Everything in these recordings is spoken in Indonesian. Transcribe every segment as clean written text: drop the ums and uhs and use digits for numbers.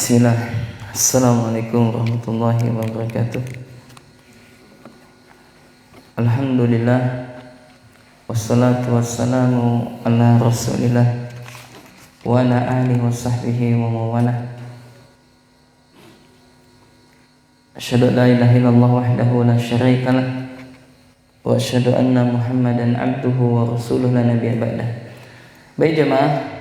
Bismillah. Assalamualaikum warahmatullahi wabarakatuh. Alhamdulillah, wassalatu wassalamu ala rasulillah wa ala alihi wa sahbihi wa mawalah. Asyhadu an la ilaha illallah wahdahu la syarika lah wa asyhadu anna Muhammadan abduhu wa rasuluhu la nabiyya ba'dah. Baik jemaah,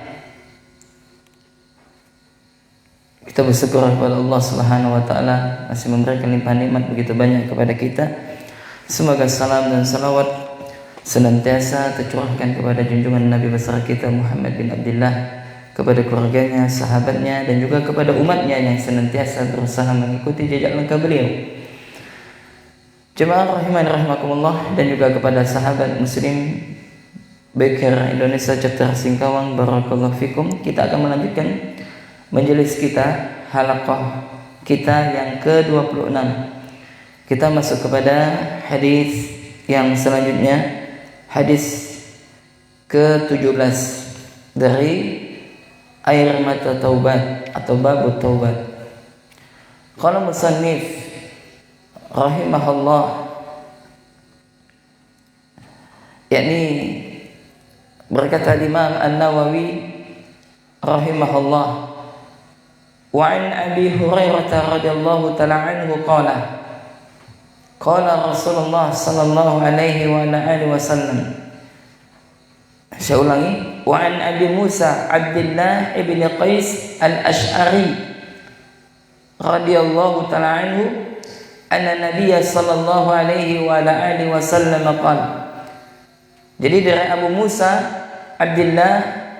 kita bersyukur kepada Allah Subhanahu wa taala masih memberikan limpahan nikmat begitu banyak kepada kita. Semoga salam dan salawat senantiasa tercurahkan kepada junjungan Nabi besar kita Muhammad bin Abdullah, kepada keluarganya, sahabatnya, dan juga kepada umatnya yang senantiasa berusaha mengikuti jejak langkah beliau. Jemaah rahimani rahimakumullah, dan juga kepada sahabat muslim Baker Indonesia Chapter Singkawang, barakallahu fikum. Kita akan melanjutkan majelis kita, halaqah kita yang ke-26. Kita masuk kepada hadis yang selanjutnya, hadis ke-17 dari air mata taubat atau bab taubat. Qala musannif rahimahullah, yakni berkata Imam An-Nawawi rahimahullah, wa an Abi Hurairah radhiyallahu ta'ala anhu qala Rasulullah sallallahu alaihi wa ala alihi wasallam. Saya ulangi, wa an Abi Musa Abdullah ibn Qais al-Ash'ari radhiyallahu ta'ala anhu anna Nabiy sallallahu alaihi wa ala alihi wasallam qala. Jadi dari Abu Musa Abdullah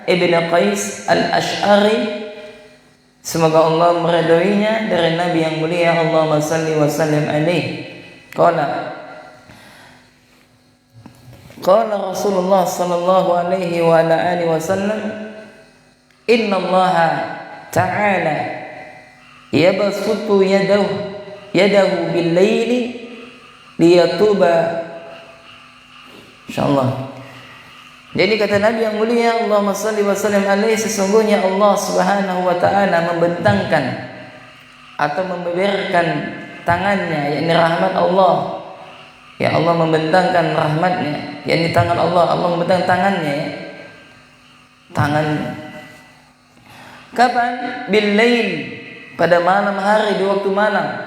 ibn Qais al-Ash'ari, semoga Allah meridhoinya, dari Nabi yang mulia, Allahumma salli wa sallim alaihi, qala Rasulullah sallallahu alaihi wa ala alihi wasallam, inna Allah ta'ala yabsutu yadahu bil laili liyatuba. Insyaallah. Jadi kata Nabi yang mulia, Allahumma salli wa sallim alaihi, sesungguhnya Allah Subhanahu wa taala membentangkan atau membeberkan tangannya, yakni rahmat Allah. Ya, Allah membentangkan rahmatnya, yakni tangan Allah. Allah membentangkan tangannya, ya. Tangan. Kapan? Bil lail, pada malam hari, di waktu malam.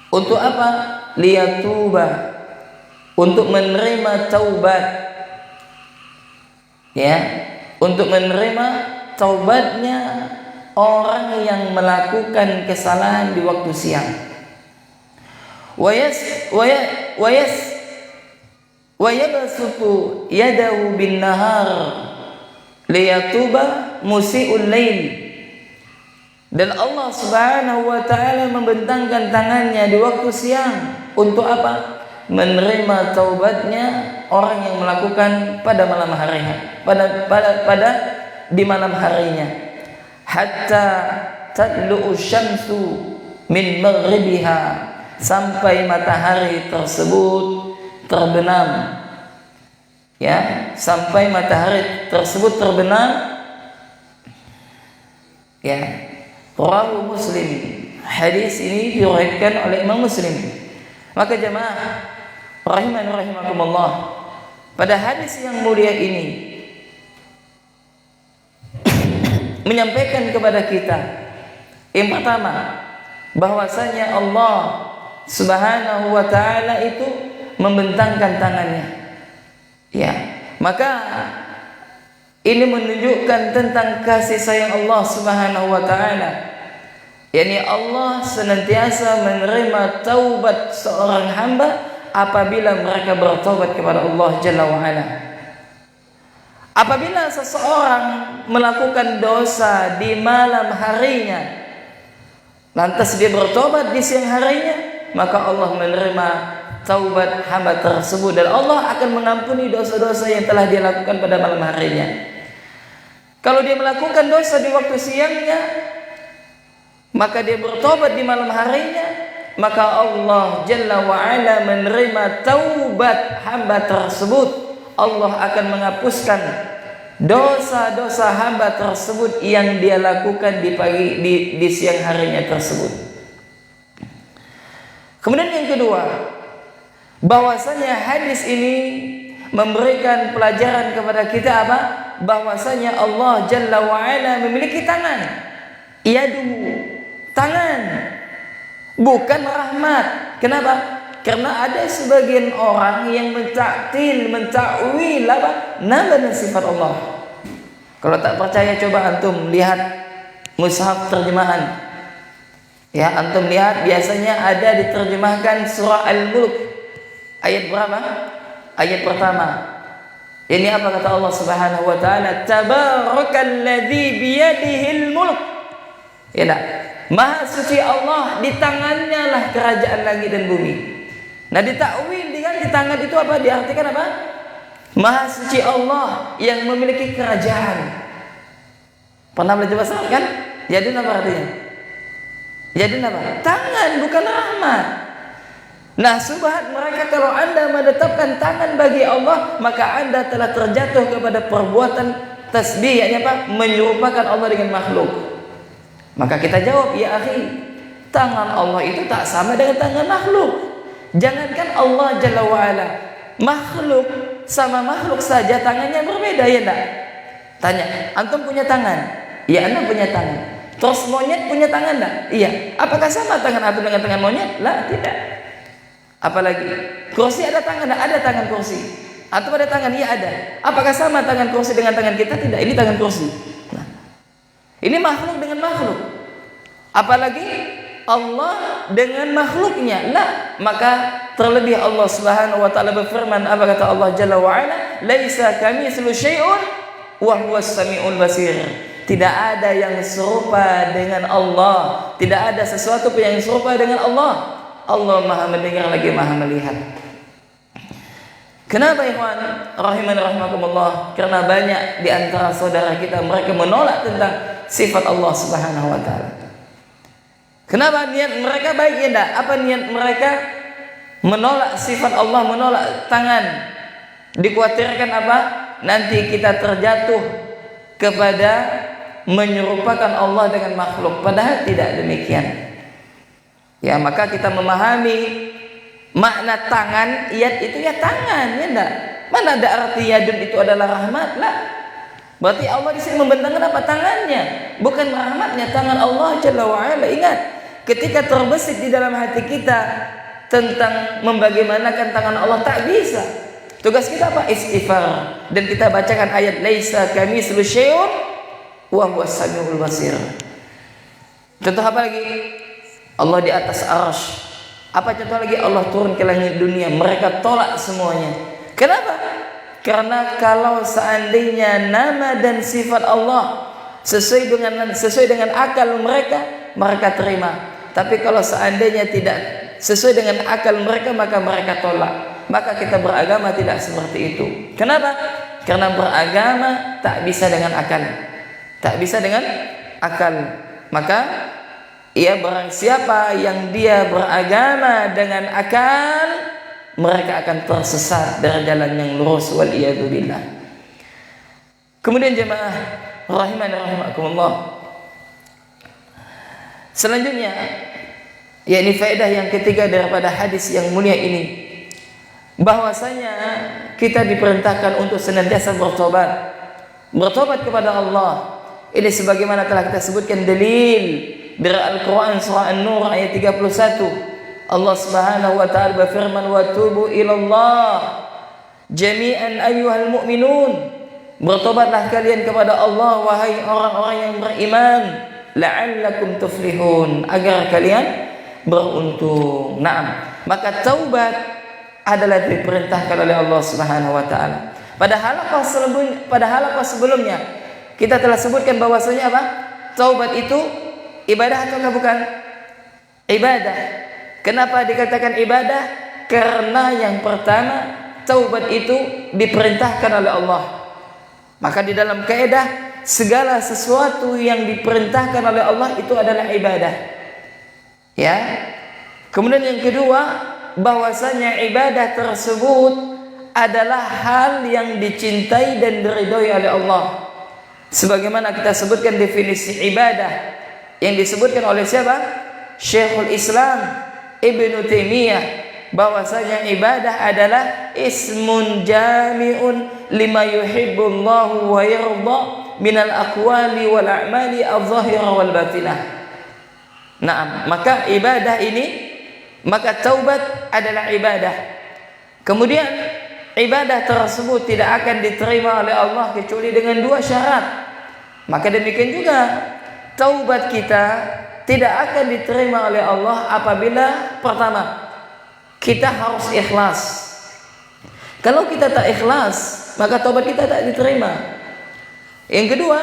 Untuk apa? Liyatuba, untuk menerima taubat. Ya, untuk menerima taubatnya orang yang melakukan kesalahan di waktu siang. Wa yabsutu yadahu bin nahar liyatuba musii'ul lail. Dan Allah Subhanahu wa taala membentangkan tangannya di waktu siang untuk apa? Menerima taubatnya orang yang melakukan pada malam harinya, pada di malam harinya, hatta tadlu'u syamsu min maghribiha, sampai matahari tersebut terbenam, ya, sampai matahari tersebut terbenam, ya. Rawahu Muslim, hadis ini diriwayatkan oleh Imam Muslim. Maka jemaah rahimani rahimakumullah, pada hadis yang mulia ini menyampaikan kepada kita yang pertama, bahwasanya Allah Subhanahu wa taala itu membentangkan tangannya. Ya, maka ini menunjukkan tentang kasih sayang Allah Subhanahu wa taala. yakni Allah senantiasa menerima taubat seorang hamba apabila mereka bertaubat kepada Allah Jalla wa Ala. Apabila seseorang melakukan dosa di malam harinya, lantas dia bertobat di siang harinya, maka Allah menerima taubat hamba tersebut dan Allah akan mengampuni dosa-dosa yang telah dia lakukan pada malam harinya. Kalau dia melakukan dosa di waktu siangnya, maka dia bertobat di malam harinya, maka Allah Jalla wa Ala menerima taubat hamba tersebut. Allah akan menghapuskan dosa-dosa hamba tersebut yang dia lakukan di siang harinya tersebut. Kemudian yang kedua, bahwasanya hadis ini memberikan pelajaran kepada kita apa? Bahwasanya Allah Jalla wa Ala memiliki tangan. Yaduhu, tangan, bukan rahmat. Kenapa? Karena ada sebagian orang yang mentakwil apa? Nama dan sifat Allah. Kalau tak percaya coba antum lihat mushaf terjemahan. Ya, antum lihat biasanya ada diterjemahkan surah Al-Mulk. Ayat berapa? Ayat pertama. Ini apa kata Allah Subhanahu wa taala? Tabarakalladzi biyadihil mulk. Ya tak? Maha suci Allah, di tangannya lah kerajaan langit dan bumi. Nah, ditakwil dengan di tangan itu apa? Diartikan apa? Maha suci Allah yang memiliki kerajaan. Pernah belajar bahasa Arab kan? Jadi apa artinya? Jadi apa? Tangan, bukan rahmat. Nah, subhat mereka kalau Anda menetapkan tangan bagi Allah, maka Anda telah terjatuh kepada perbuatan tasbih, yakni apa? Menyerupakan Allah dengan makhluk. Maka kita jawab, ya akhi, tangan Allah itu tak sama dengan tangan makhluk. Jangankan Allah Jalla wa'ala, makhluk sama makhluk saja tangannya berbeda, ya tak? Tanya, antum punya tangan? Ya, Anda punya tangan. Terus monyet punya tangan tak? Iya. Apakah sama tangan antum dengan tangan monyet? Lah, tidak. Apalagi kursi ada tangan, ada tangan kursi. Atau ada tangan, iya ada. Apakah sama tangan kursi dengan tangan kita? Tidak, ini tangan kursi. Nah, ini makhluk dengan makhluk. Apalagi Allah dengan makhluknya. Lah, maka terlebih Allah Subhanahu wa taala berfirman, apa kata Allah Jalla wa Ala? Laisa kamitslu syai'un wa huwas samiul basir. Tidak ada yang serupa dengan Allah. Tidak ada sesuatu pun yang serupa dengan Allah. Allah Maha mendengar lagi Maha melihat. Kenapa ikhwan rahiman rahimakumullah? Karena banyak di antara saudara kita mereka menolak tentang sifat Allah Subhanahu wa taala. Kenapa niat mereka baik ya enggak? Apa niat mereka menolak sifat Allah, menolak tangan? Dikhawatirkan apa? Nanti kita terjatuh kepada menyerupakan Allah dengan makhluk. Padahal tidak demikian. Ya, maka kita memahami makna tangan, yad itu ya tangan, ya enggak? Mana ada arti yadun itu adalah rahmat? Lah. Berarti Allah di sini membentangkan apa? Tangannya, bukan rahmatnya. Tangan Allah Jalla wa Ala. Ingat, ketika terbesit di dalam hati kita tentang membagaimanakan tangan Allah, tak bisa. Tugas kita apa? Istighfar. Dan kita bacakan ayat laisa kamitslu syai'un wa huwas samiul basir. Contoh apa lagi? Allah di atas arsy. Apa contoh lagi? Allah turun ke langit dunia. Mereka tolak semuanya. Kenapa? Karena kalau seandainya nama dan sifat Allah sesuai dengan akal mereka, mereka terima. Tapi kalau seandainya tidak sesuai dengan akal mereka, maka mereka tolak. Maka kita beragama tidak seperti itu. Kenapa? Karena beragama tak bisa dengan akal. Tak bisa dengan akal. Maka ia barang siapa yang dia beragama dengan akal, mereka akan tersesat dari jalan yang lurus, wal iyadu billah. Kemudian jemaah rahiman rahimakumullah, selanjutnya yakni faedah yang ketiga daripada hadis yang mulia ini, bahwasanya kita diperintahkan untuk senantiasa bertobat kepada Allah. Ini sebagaimana telah kita sebutkan dalil dari Al-Quran surah An-Nur ayat 31. Allah Subhanahu wa taala berfirman, wa tubu ilallah jami'an ayyuhal mu'minun. Bertobatlah kalian kepada Allah wahai orang-orang yang beriman, la'allakum tuflihun, agar kalian beruntung. Naam. Maka taubat adalah diperintahkan oleh Allah Subhanahu wa taala. Pada halaqah sebelumnya kita telah sebutkan bahwasanya apa? Taubat itu ibadah atau bukan? Ibadah. Kenapa dikatakan ibadah? Karena yang pertama, taubat itu diperintahkan oleh Allah. Maka di dalam kaidah, segala sesuatu yang diperintahkan oleh Allah itu adalah ibadah. Ya. Kemudian yang kedua, bahwasanya ibadah tersebut adalah hal yang dicintai dan diridhoi oleh Allah. Sebagaimana kita sebutkan definisi ibadah yang disebutkan oleh siapa? Syekhul Islam Ibnu Taimiyah, bahwasanya ibadah adalah ismun jami'un lima yuhibbullahu wa yarda minal aqwali wal a'mali adh-dhahira wal batinah. Nah, maka ibadah ini, maka taubat adalah ibadah. Kemudian ibadah tersebut tidak akan diterima oleh Allah kecuali dengan dua syarat. Maka demikian juga taubat kita tidak akan diterima oleh Allah apabila pertama, kita harus ikhlas. Kalau kita tak ikhlas, maka taubat kita tak diterima. Yang kedua,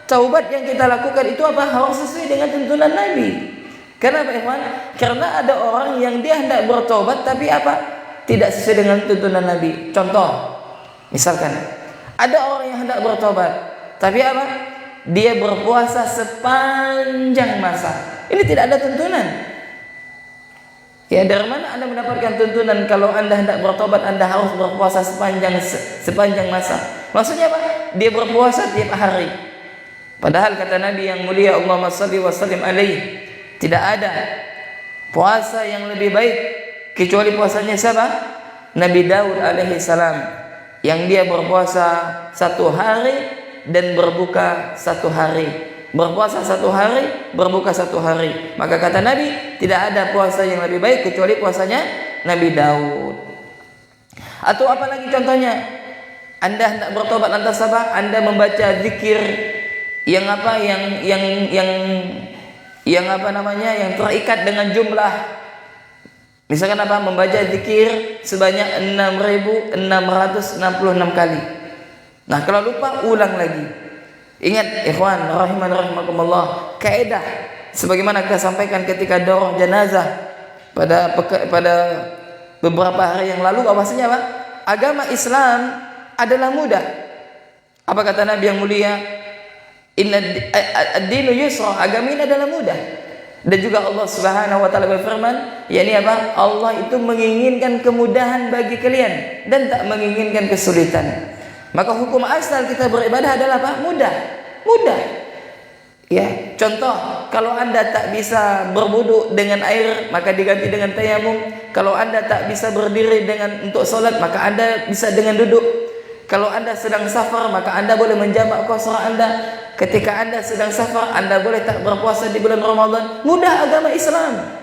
taubat yang kita lakukan itu apa? Harus sesuai dengan tuntunan Nabi. Kenapa, ikhwan? Karena ada orang yang dia hendak bertobat tapi apa? Tidak sesuai dengan tuntunan Nabi. Contoh, misalkan ada orang yang hendak bertobat tapi apa? Dia berpuasa sepanjang masa. Ini tidak ada tuntunan. Ya, dari mana Anda mendapatkan tuntunan kalau Anda hendak bertobat Anda harus berpuasa sepanjang masa? Maksudnya apa? Dia berpuasa tiap hari. Padahal kata Nabi yang mulia Allahumma shalli wa sallim alaihi, tidak ada puasa yang lebih baik kecuali puasanya siapa? Nabi Daud alaihi salam, yang dia berpuasa 1 hari dan berbuka 1 hari. Berpuasa 1 hari, berbuka 1 hari. Maka kata Nabi, tidak ada puasa yang lebih baik kecuali puasanya Nabi Daud. Atau apa lagi contohnya? Anda hendak bertobat lantas apa? Anda membaca zikir yang apa? Yang apa namanya? Yang terikat dengan jumlah. Misalkan apa? Membaca zikir sebanyak 6.666 kali. Nah, kalau lupa ulang lagi. Ingat ikhwan rahimakumullah, kaidah sebagaimana kita sampaikan ketika daurah jenazah pada beberapa hari yang lalu, bahwasanya apa? Agama Islam adalah mudah. Apa kata Nabi yang mulia? Inna ad-dinu yusra, agama ini adalah mudah. Dan juga Allah Subhanahu wa taala berfirman, yakni apa? Allah itu menginginkan kemudahan bagi kalian dan tak menginginkan kesulitan. Maka hukum asal kita beribadah adalah apa? Mudah. Ya, contoh, kalau Anda tak bisa berwudu dengan air, maka diganti dengan tayamum. Kalau Anda tak bisa berdiri untuk salat, maka Anda bisa dengan duduk. Kalau Anda sedang safar, maka Anda boleh menjamak qasar Anda. Ketika Anda sedang safar, Anda boleh tak berpuasa di bulan Ramadan. Mudah agama Islam.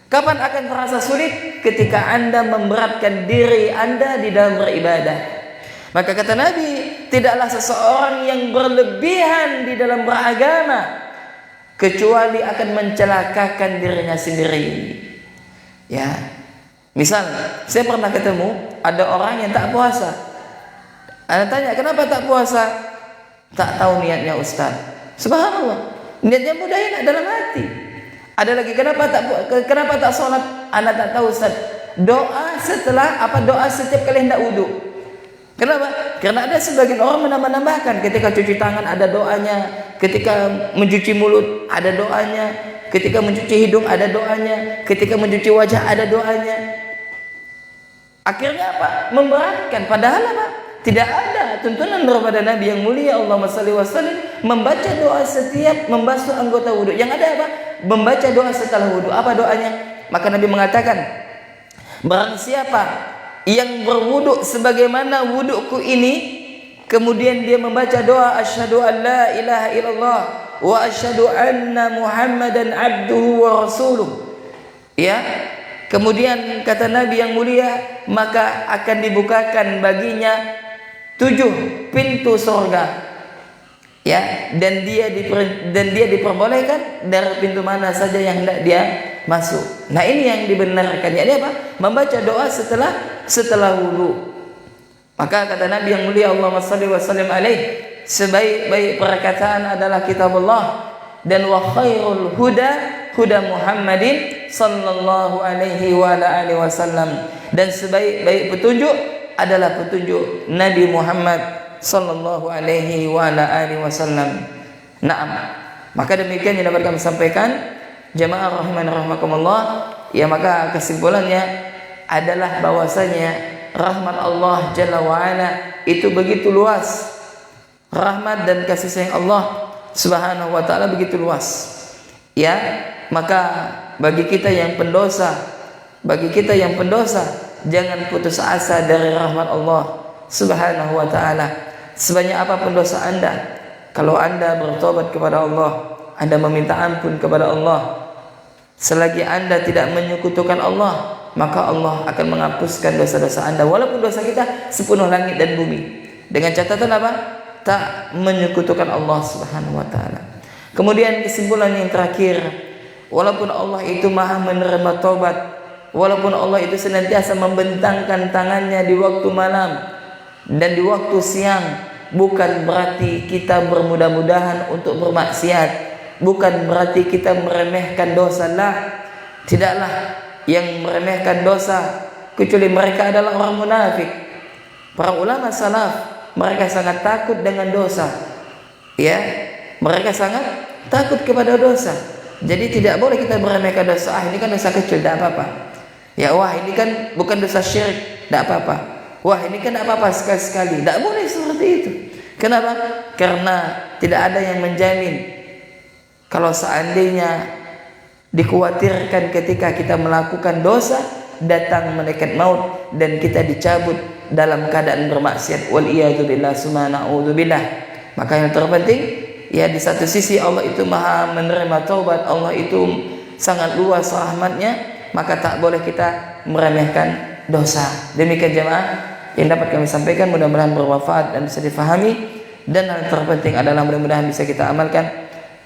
Kapan akan terasa sulit? Ketika Anda memberatkan diri Anda di dalam beribadah. Maka kata Nabi, tidaklah seseorang yang berlebihan di dalam beragama kecuali akan mencelakakan dirinya sendiri. Ya, misal saya pernah ketemu ada orang yang tak puasa. Anda tanya, kenapa tak puasa? Tak tahu niatnya Ustaz. Subhanallah, niatnya mudah enak dalam hati. Ada lagi, kenapa tak sholat? Anda tak tahu Ustaz. Doa setiap kali hendak wudu. Kenapa? Karena ada sebagian orang menambah-nambahkan. Ketika cuci tangan ada doanya, ketika mencuci mulut ada doanya, ketika mencuci hidung ada doanya, ketika mencuci wajah ada doanya. Akhirnya apa? Memberatkan. Padahal apa? Tidak ada tuntunan daripada Nabi yang mulia Allahumma shalli wa sallim membaca doa setiap membasuh anggota wudu. Yang ada apa? Membaca doa setelah wudu. Apa doanya? Maka Nabi mengatakan, barang siapa yang berwudu sebagaimana wuduku ini, kemudian dia membaca doa asyhadu an la ilaha illallah wa asyhadu anna muhammadan abduhu wa rasuluh, ya, kemudian kata Nabi yang mulia, maka akan dibukakan baginya 7 pintu surga, ya, dan dia diperbolehkan dari pintu mana saja yang hendak dia masuk. Nah, ini yang dibenarkan, yakni apa? Membaca doa setelah wudu. Maka kata Nabi yang mulia Allahumma shalli wa sallim alaihi, sebaik-baik perkataan adalah kitab Allah, dan wa khairul huda Muhammadin sallallahu alaihi wa ala alihi wasallam, dan sebaik-baik petunjuk adalah petunjuk Nabi Muhammad sallallahu alaihi wa ala alihi wasallam. Naam. Maka demikian yang dapat kami sampaikan, jamaah rahiman rahimakumullah. Ya, maka kesimpulannya adalah bahwasanya rahmat Allah Jalla wa'ala itu begitu luas. Rahmat dan kasih sayang Allah Subhanahu wa ta'ala begitu luas. Ya, maka bagi kita yang pendosa, jangan putus asa dari rahmat Allah Subhanahu wa ta'ala. Sebanyak apapun dosa Anda, kalau Anda bertobat kepada Allah, Anda meminta ampun kepada Allah, selagi Anda tidak menyekutukan Allah, maka Allah akan menghapuskan dosa-dosa Anda, walaupun dosa kita sepenuh langit dan bumi. Dengan catatan apa? Tak menyekutukan Allah Subhanahu wa ta'ala. Kemudian kesimpulan yang terakhir, walaupun Allah itu maha menerima taubat, walaupun Allah itu senantiasa membentangkan tangannya di waktu malam dan di waktu siang, bukan berarti kita bermudah-mudahan untuk bermaksiat, bukan berarti kita meremehkan dosa. Tidaklah yang meremehkan dosa kecuali mereka adalah orang munafik. Para ulama salaf, mereka sangat takut dengan dosa. Ya, mereka sangat takut kepada dosa. Jadi tidak boleh kita meremehkan dosa. Ini kan dosa kecil, tidak apa-apa. Ya, wah ini kan bukan dosa syirik, tidak apa-apa. Wah ini kan tidak apa-apa sekali-sekali. Tidak boleh seperti itu. Kenapa? Karena tidak ada yang menjamin kalau seandainya dikhawatirkan ketika kita melakukan dosa datang malaikat maut dan kita dicabut dalam keadaan bermaksiat. Waliyadzubillah summa na'udzubillah. Maka yang terpenting, ya di satu sisi Allah itu maha menerima taubat, Allah itu sangat luas rahmatnya, maka tak boleh kita meremehkan dosa. Demikian jemaah yang dapat kami sampaikan, mudah-mudahan bermanfaat dan bisa difahami. Dan hal terpenting adalah mudah-mudahan bisa kita amalkan.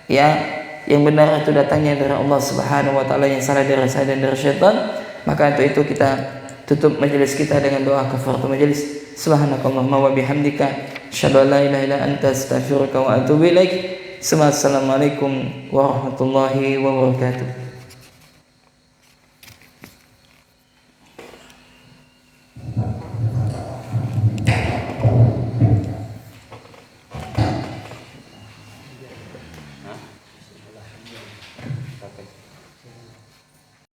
Ya, yang benar itu datangnya dari Allah Subhanahu wa ta'ala, yang salah dari saya dan dari syaitan. Maka untuk itu kita tutup majelis kita dengan doa kafaratul majelis. Subhanakallahumma wa bihamdika asyhadu an la ilaha illa anta astaghfiruka wa atubu ilaik. Assalamualaikum warahmatullahi wabarakatuh.